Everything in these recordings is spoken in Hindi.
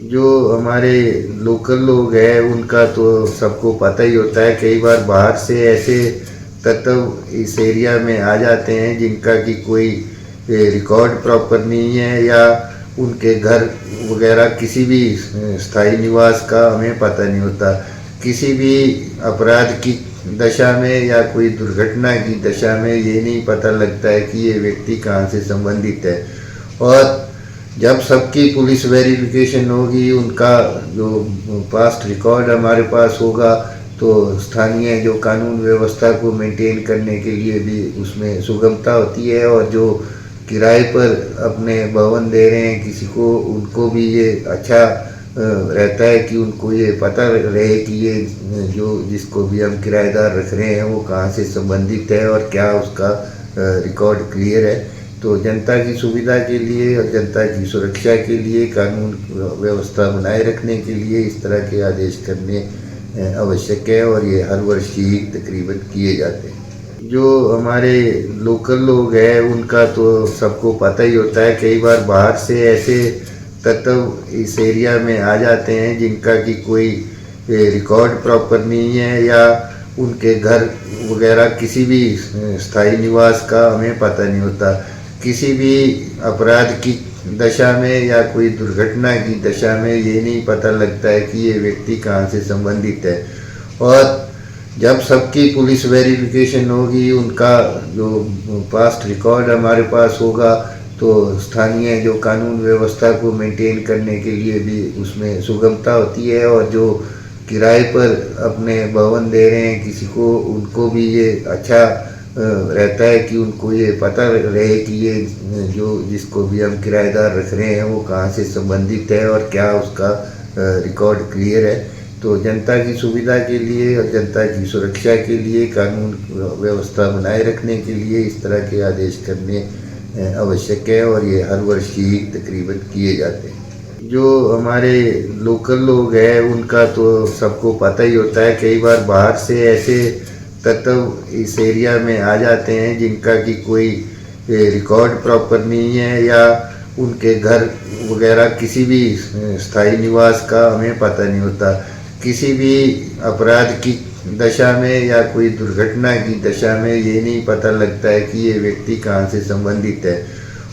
जो हमारे लोकल लोग हैं उनका तो सबको पता ही होता है। कई बार बाहर से ऐसे तत्व इस एरिया में आ जाते हैं जिनका कि कोई रिकॉर्ड प्रॉपर नहीं है, या उनके घर वगैरह किसी भी स्थायी निवास का हमें पता नहीं होता। किसी भी अपराध की दशा में या कोई दुर्घटना की दशा में ये नहीं पता लगता है कि ये व्यक्ति कहाँ से संबंधित है। और जब सबकी पुलिस वेरिफिकेशन होगी, उनका जो पास्ट रिकॉर्ड हमारे पास होगा, तो स्थानीय जो कानून व्यवस्था को मेंटेन करने के लिए भी उसमें सुगमता होती है। और जो किराए पर अपने भवन दे रहे हैं किसी को, उनको भी ये अच्छा रहता है कि उनको ये पता रहे कि ये जो जिसको भी हम किराएदार रख रहे हैं वो कहाँ से संबंधित है और क्या उसका रिकॉर्ड क्लियर है। तो जनता की सुविधा के लिए और जनता की सुरक्षा के लिए, कानून व्यवस्था बनाए रखने के लिए इस तरह के आदेश करने आवश्यक है, और ये हर वर्ष ही तकरीबन किए जाते हैं। जो हमारे लोकल लोग हैं उनका तो सबको पता ही होता है। कई बार बाहर से ऐसे तत्व इस एरिया में आ जाते हैं जिनका कि कोई रिकॉर्ड प्रॉपर नहीं है, या उनके घर वगैरह किसी भी स्थायी निवास का हमें पता नहीं होता। किसी भी अपराध की दशा में या कोई दुर्घटना की दशा में ये नहीं पता लगता है कि ये व्यक्ति कहाँ से संबंधित है। और जब सबकी पुलिस वेरिफिकेशन होगी, उनका जो पास्ट रिकॉर्ड हमारे पास होगा, तो स्थानीय जो कानून व्यवस्था को मेंटेन करने के लिए भी उसमें सुगमता होती है। और जो किराए पर अपने भवन दे रहे हैं किसी को, उनको भी ये अच्छा रहता है कि उनको ये पता रहे कि ये जो जिसको भी हम किराएदार रख रहे हैं वो कहाँ से संबंधित है और क्या उसका रिकॉर्ड क्लियर है। तो जनता की सुविधा के लिए और जनता की सुरक्षा के लिए, कानून व्यवस्था बनाए रखने के लिए इस तरह के आदेश करने आवश्यक है, और ये हर वर्ष ही तकरीबन किए जाते हैं। जो हमारे लोकल लोग हैं उनका तो सबको पता ही होता है। कई बार बाहर से ऐसे तत्व इस एरिया में आ जाते हैं जिनका कि कोई रिकॉर्ड प्रॉपर नहीं है, या उनके घर वगैरह किसी भी स्थायी निवास का हमें पता नहीं होता। किसी भी अपराध की दशा में या कोई दुर्घटना की दशा में ये नहीं पता लगता है कि ये व्यक्ति कहाँ से संबंधित है।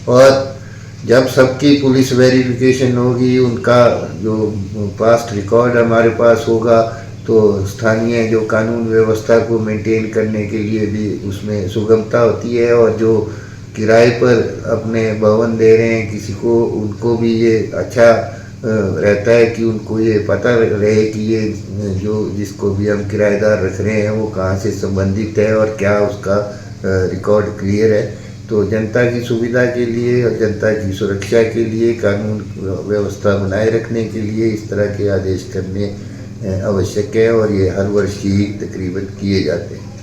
और जब सबकी पुलिस वेरिफिकेशन होगी, उनका जो पास्ट रिकॉर्ड हमारे पास होगा, तो स्थानीय जो कानून व्यवस्था को मेंटेन करने के लिए भी उसमें सुगमता होती है। और जो किराए पर अपने भवन दे रहे हैं किसी को, उनको भी ये अच्छा रहता है कि उनको ये पता रहे कि ये जो जिसको भी हम किराएदार रख रहे हैं वो कहाँ से संबंधित है और क्या उसका रिकॉर्ड क्लियर है। तो जनता की सुविधा के लिए और जनता की सुरक्षा के लिए, कानून व्यवस्था बनाए रखने के लिए इस तरह के आदेश करने आवश्यक है, और ये हर वर्ष ही तकरीबन किए जाते हैं।